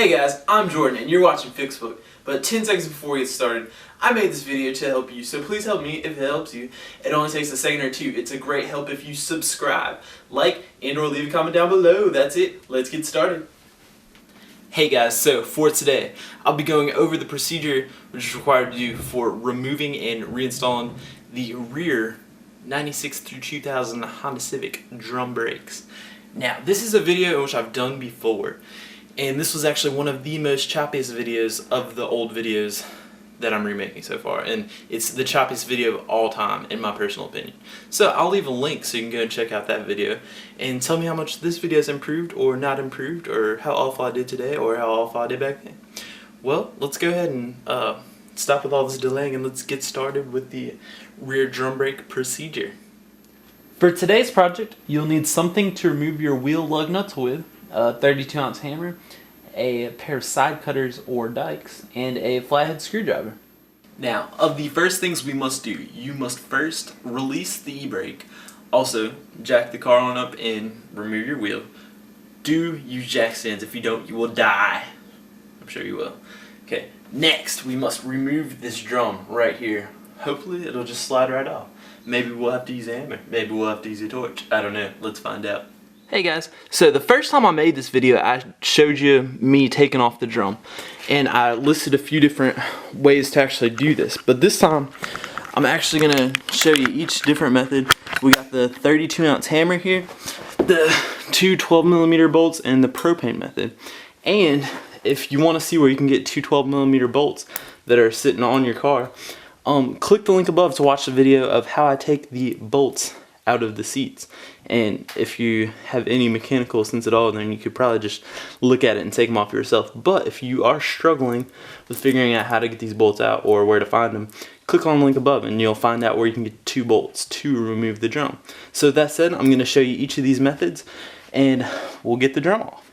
Hey guys, I'm Jordan and you're watching Fixbook. But 10 seconds before we get started, I made this video to help you, so please help me if it helps you. It only takes a second or two. It's a great help if you subscribe, like, and or leave a comment down below. That's it. Let's get started. Hey guys, so for today, I'll be going over the procedure which is required to do for removing and reinstalling the rear 96 through 2000 Honda Civic drum brakes. Now, this is a video which I've done before, and this was actually one of the most choppiest videos of the old videos that I'm remaking so far, and it's the choppiest video of all time in my personal opinion. So I'll leave a link so you can go and check out that video and tell me how much this video has improved or not improved, or how awful I did today or how awful I did back then. Well, let's go ahead and stop with all this delaying and let's get started with the rear drum brake procedure. For today's project, you'll need something to remove your wheel lug nuts with, a 32-ounce hammer, a pair of side cutters or dikes, and a flathead screwdriver. Now, of the first things we must do, you must first release the e-brake. Also, jack the car on up and remove your wheel. Do use jack stands. If you don't, you will die. I'm sure you will. Okay, next we must remove this drum right here. Hopefully it'll just slide right off. Maybe we'll have to use a hammer. Maybe we'll have to use a torch. I don't know. Let's find out. Hey guys, so the first time I made this video, I showed you me taking off the drum, and I listed a few different ways to actually do this, but this time I'm actually going to show you each different method. We got the 32-ounce hammer here, the two 12mm bolts, and the propane method. And if you want to see where you can get two 12mm bolts that are sitting on your car, click the link above to watch the video of how I take the bolts out of the seats. And if you have any mechanical sense at all, then you could probably just look at it and take them off yourself. But if you are struggling with figuring out how to get these bolts out or where to find them, click on the link above and you'll find out where you can get two bolts to remove the drum. So that said, I'm going to show you each of these methods and we'll get the drum off.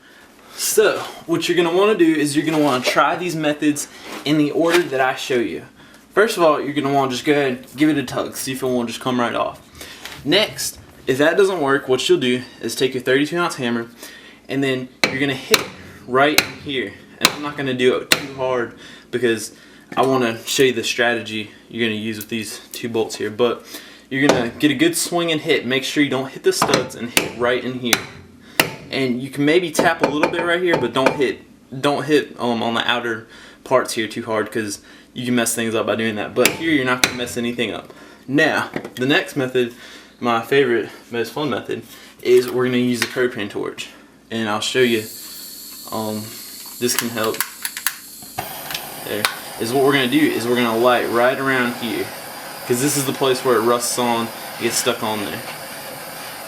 So what you're going to want to do is you're going to want to try these methods in the order that I show you. First of all, you're going to want to just go ahead and give it a tug, see if it won't just come right off. Next, if that doesn't work, what you'll do is take your 32-ounce hammer and then you're going to hit right here. And I'm not going to do it too hard because I want to show you the strategy you're going to use with these two bolts here. But you're going to get a good swing and hit. Make sure you don't hit the studs and hit right in here. And you can maybe tap a little bit right here, but don't hit on the outer parts here too hard because you can mess things up by doing that. But here you're not going to mess anything up. Now, the next method, my favorite, most fun method, is we're going to use the propane torch. And I'll show you, this can help. There. Is what we're going to do is we're going to light right around here. Because this is the place where it rusts on, it gets stuck on there.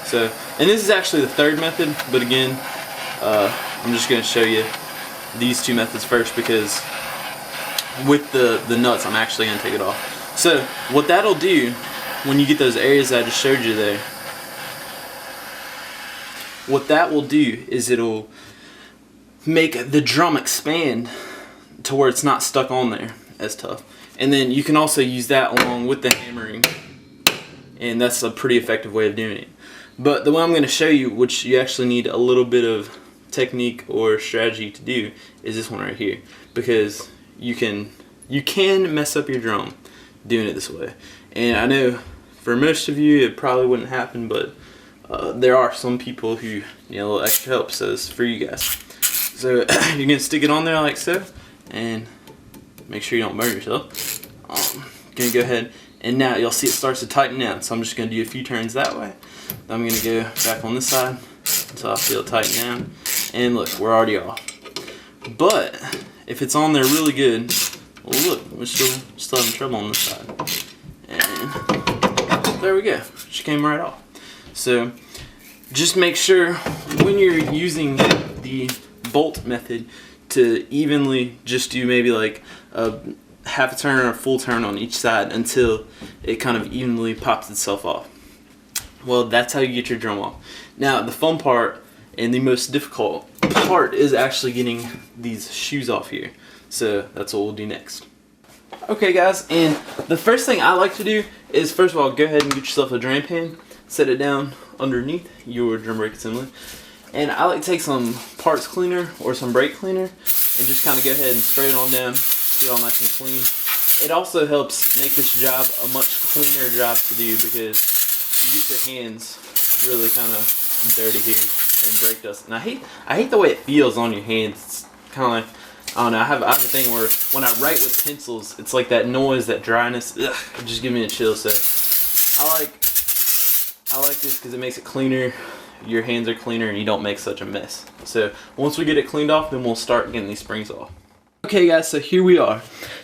So, and this is actually the third method, but again, I'm just going to show you these two methods first because with the nuts, I'm actually going to take it off. So, what that'll do, when you get those areas that I just showed you there, what that will do is it'll make the drum expand to where it's not stuck on there as tough. And then you can also use that along with the hammering, and that's a pretty effective way of doing it. But the one I'm going to show you, which you actually need a little bit of technique or strategy to do, is this one right here, because you can mess up your drum doing it this way. And I know for most of you it probably wouldn't happen, but there are some people who need a little extra help, so it's for you guys. So you're going to stick it on there like so, and make sure you don't burn yourself. Going to go ahead, and now you'll see it starts to tighten down, so I'm just going to do a few turns that way. Then I'm going to go back on this side until I feel it tighten down, and look, we're already off. But if it's on there really good, well look, we're still having trouble on this side. And there we go, she came right off. So just make sure when you're using the bolt method to evenly just do maybe like a half a turn or a full turn on each side until it kind of evenly pops itself off. Well, that's how you get your drum off. Now the fun part and the most difficult part is actually getting these shoes off here. So that's what we'll do next. Okay guys, and the first thing I like to do is first of all go ahead and get yourself a drain pan, set it down underneath your drum brake assembly, and I like to take some parts cleaner or some brake cleaner and just kind of go ahead and spray it on down, get it all nice and clean. It also helps make this job a much cleaner job to do because you get your hands really kind of dirty here and brake dust. And I hate the way it feels on your hands. It's kind of like, I don't know, I have a thing where when I write with pencils, it's like that noise, that dryness, ugh, it just gives me a chill. So I like this because it makes it cleaner. Your hands are cleaner and you don't make such a mess. So once we get it cleaned off, then we'll start getting these springs off. Okay guys, so here we are.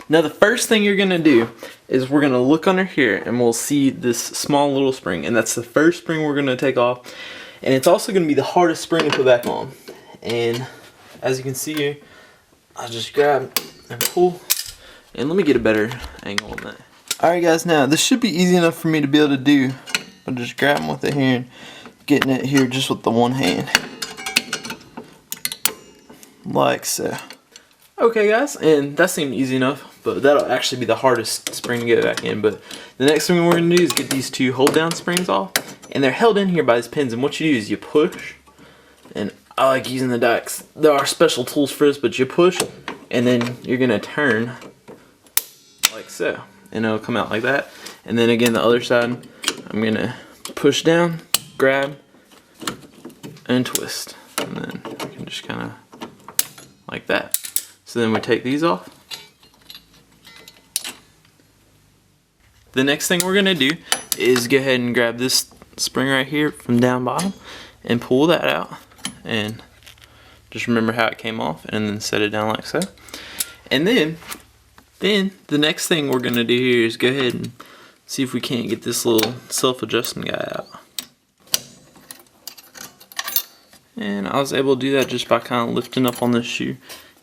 Now the first thing you're gonna do is we're gonna look under here and we'll see this small little spring, and that's the first spring we're gonna take off. And it's also gonna be the hardest spring to put back on. And as you can see here, I'll just grab and pull, and let me get a better angle on that. Alright guys, now this should be easy enough for me to be able to do. I'll just grab them with it here and getting it here just with the one hand. Like so. Okay guys, and that seemed easy enough, but that'll actually be the hardest spring to get back in. But the next thing we're going to do is get these two hold down springs off, and they're held in here by these pins, and what you do is you push, and I like using the dikes. There are special tools for this, but you push, and then you're going to turn like so, and it'll come out like that. And then again the other side, I'm going to push down, grab, and twist, and then you can just kind of like that. So then we take these off. The next thing we're gonna do is go ahead and grab this spring right here from down bottom and pull that out, and just remember how it came off, and then set it down like so. And then the next thing we're gonna do here is go ahead and see if we can't get this little self-adjusting guy out. And I was able to do that just by kind of lifting up on this shoe,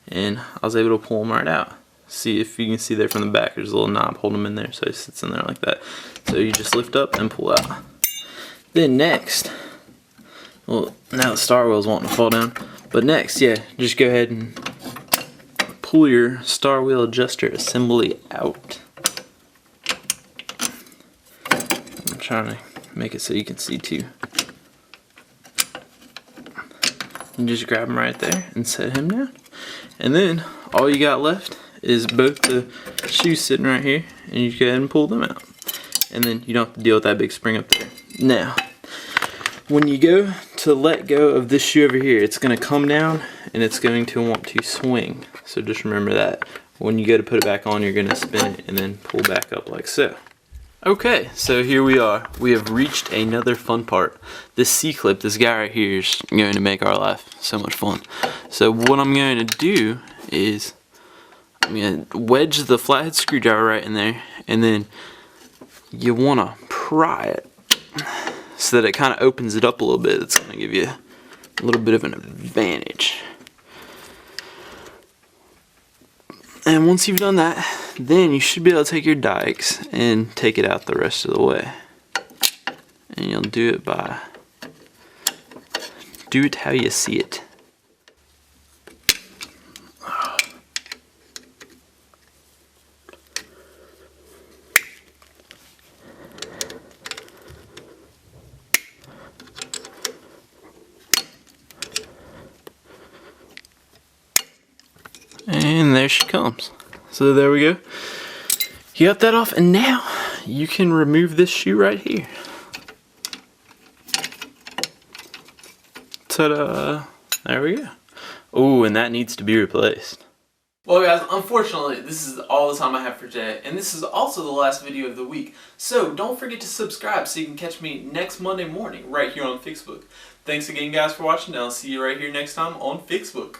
and I was able to pull them right out. See if you can see there from the back, there's a little knob holding them in there, so it sits in there like that. So you just lift up and pull out. Then next, well, now the star wheel's wanting to fall down, but next, yeah, just go ahead and pull your star wheel adjuster assembly out. I'm trying to make it so you can see too. And just grab him right there and set him down. And then all you got left is both the shoes sitting right here, and you go ahead and pull them out. And then you don't have to deal with that big spring up there. Now, when you go to let go of this shoe over here, it's going to come down and it's going to want to swing. So just remember that. When you go to put it back on, you're going to spin it and then pull back up like so. Okay, so here we are. We have reached another fun part. This C-clip, this guy right here, is going to make our life so much fun. So what I'm going to do is I'm going to wedge the flathead screwdriver right in there, and then you want to pry it so that it kind of opens it up a little bit. It's going to give you a little bit of an advantage. And once you've done that, then you should be able to take your dikes and take it out the rest of the way. And you'll do it how you see it. And there she comes. So there we go. You got that off, and now you can remove this shoe right here. Ta-da! There we go. Oh, and that needs to be replaced. Well guys, unfortunately this is all the time I have for today, and this is also the last video of the week. So don't forget to subscribe so you can catch me next Monday morning right here on Fixbook. Thanks again guys for watching, and I'll see you right here next time on Fixbook.